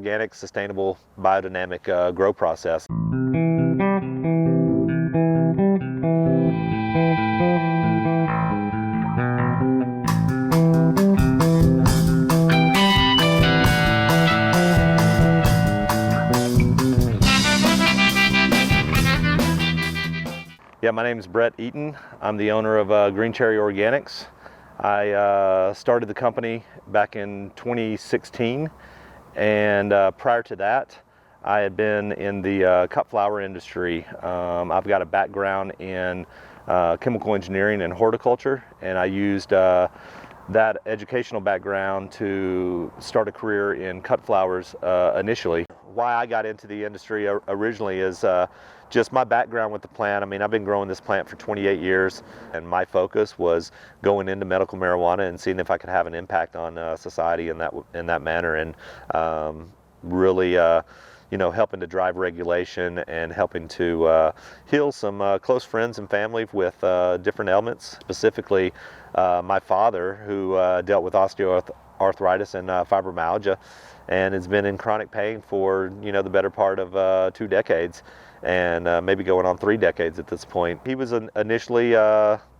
organic, sustainable, biodynamic grow process. Yeah, my name is Brett Eaton. I'm the owner of Green Cherry Organics. I started the company back in 2016, and prior to that, I had been in the cut flower industry. I've got a background in chemical engineering and horticulture, and I used that educational background to start a career in cut flowers initially. Why I got into the industry originally is just my background with the plant. I mean, I've been growing this plant for 28 years, and my focus was going into medical marijuana and seeing if I could have an impact on society in that manner, and really, you know, helping to drive regulation and helping to heal some close friends and family with different ailments. Specifically, my father, who dealt with osteoarthritis and fibromyalgia, and has been in chronic pain for, you know, the better part of 2 decades, and maybe going on 3 decades at this point. He was initially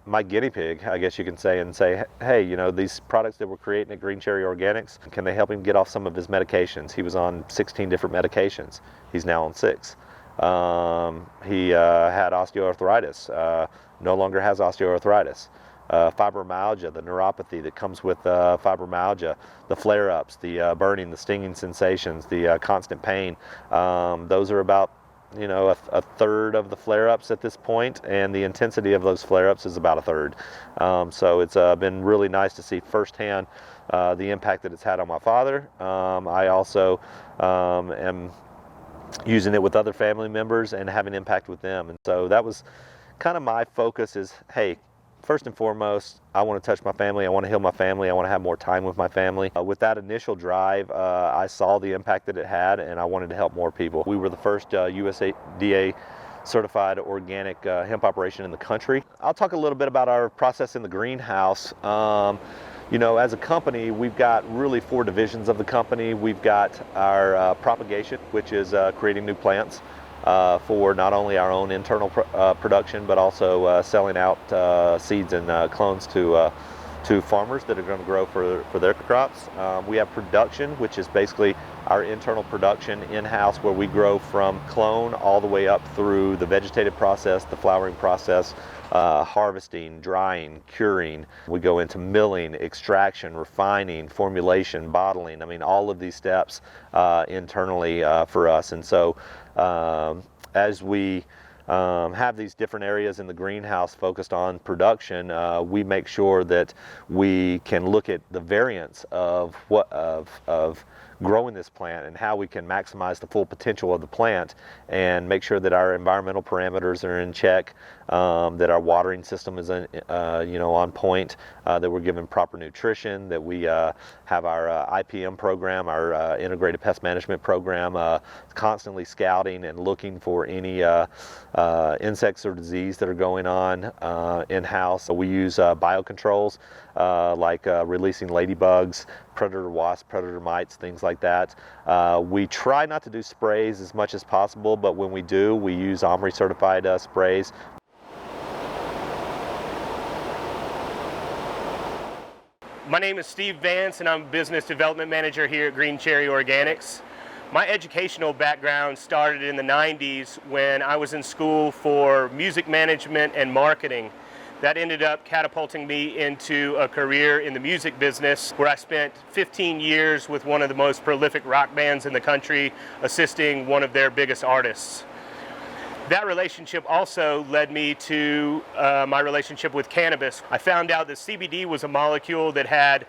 my guinea pig, I guess you can say, and say, hey, you know, these products that we're creating at Green Cherry Organics, can they help him get off some of his medications? He was on 16 different medications. He's now on 6. He had osteoarthritis, no longer has osteoarthritis. Fibromyalgia, the neuropathy that comes with fibromyalgia, the flare-ups, the burning, the stinging sensations, the constant pain. Those are about, you know, a third of the flare-ups at this point, and the intensity of those flare-ups is about a third. So it's been really nice to see firsthand the impact that it's had on my father. I also am using it with other family members and having impact with them, and so that was kind of my focus is, hey, first and foremost, I want to touch my family, I want to heal my family, I want to have more time with my family. With that initial drive, I saw the impact that it had, and I wanted to help more people. We were the first USDA certified organic hemp operation in the country. I'll talk a little bit about our process in the greenhouse. You know, as a company, we've got really 4 divisions of the company. We've got our propagation, which is creating new plants. For not only our own internal production, but also selling out seeds and clones to farmers that are going to grow for their crops. We have production, which is basically our internal production in-house, where we grow from clone all the way up through the vegetative process, the flowering process, harvesting, drying, curing. We go into milling, extraction, refining, formulation, bottling. I mean, all of these steps internally for us. And so as we have these different areas in the greenhouse focused on production, we make sure that we can look at the variance of growing this plant and how we can maximize the full potential of the plant, and make sure that our environmental parameters are in check, that our watering system is you know, on point, that we're given proper nutrition, that we have our IPM program, our integrated pest management program, constantly scouting and looking for any insects or disease that are going on in-house. So we use biocontrols like releasing ladybugs, predator wasps, predator mites, things like that. We try not to do sprays as much as possible, but when we do, we use OMRI certified sprays. My name is Steve Vance, and I'm Business Development Manager here at Green Cherry Organics. My educational background started in the 90s when I was in school for music management and marketing. That ended up catapulting me into a career in the music business, where I spent 15 years with one of the most prolific rock bands in the country, assisting one of their biggest artists. That relationship also led me to my relationship with cannabis. I found out that CBD was a molecule that had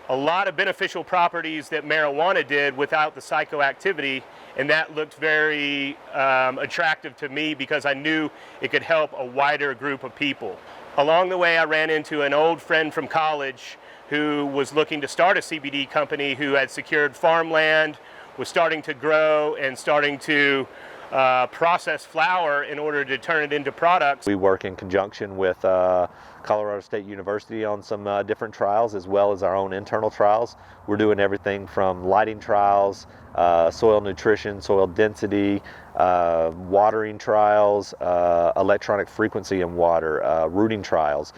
a lot of beneficial properties that marijuana did without the psychoactivity, and that looked very attractive to me because I knew it could help a wider group of people. Along the way, I ran into an old friend from college who was looking to start a CBD company, who had secured farmland, was starting to grow and starting to process flower in order to turn it into products. We work in conjunction with Colorado State University on some different trials, as well as our own internal trials. We're doing everything from lighting trials, soil nutrition, soil density, watering trials, electronic frequency in water, rooting trials,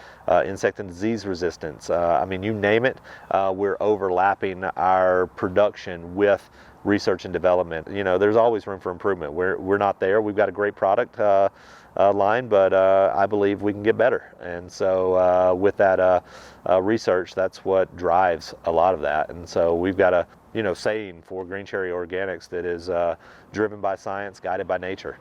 insect and disease resistance. I mean, you name it, we're overlapping our production with research and development. You know, there's always room for improvement. We're not there. We've got a great product line, but I believe we can get better. And so with that research, that's what drives a lot of that. And so we've got a saying for Green Cherry Organics that is driven by science, guided by nature.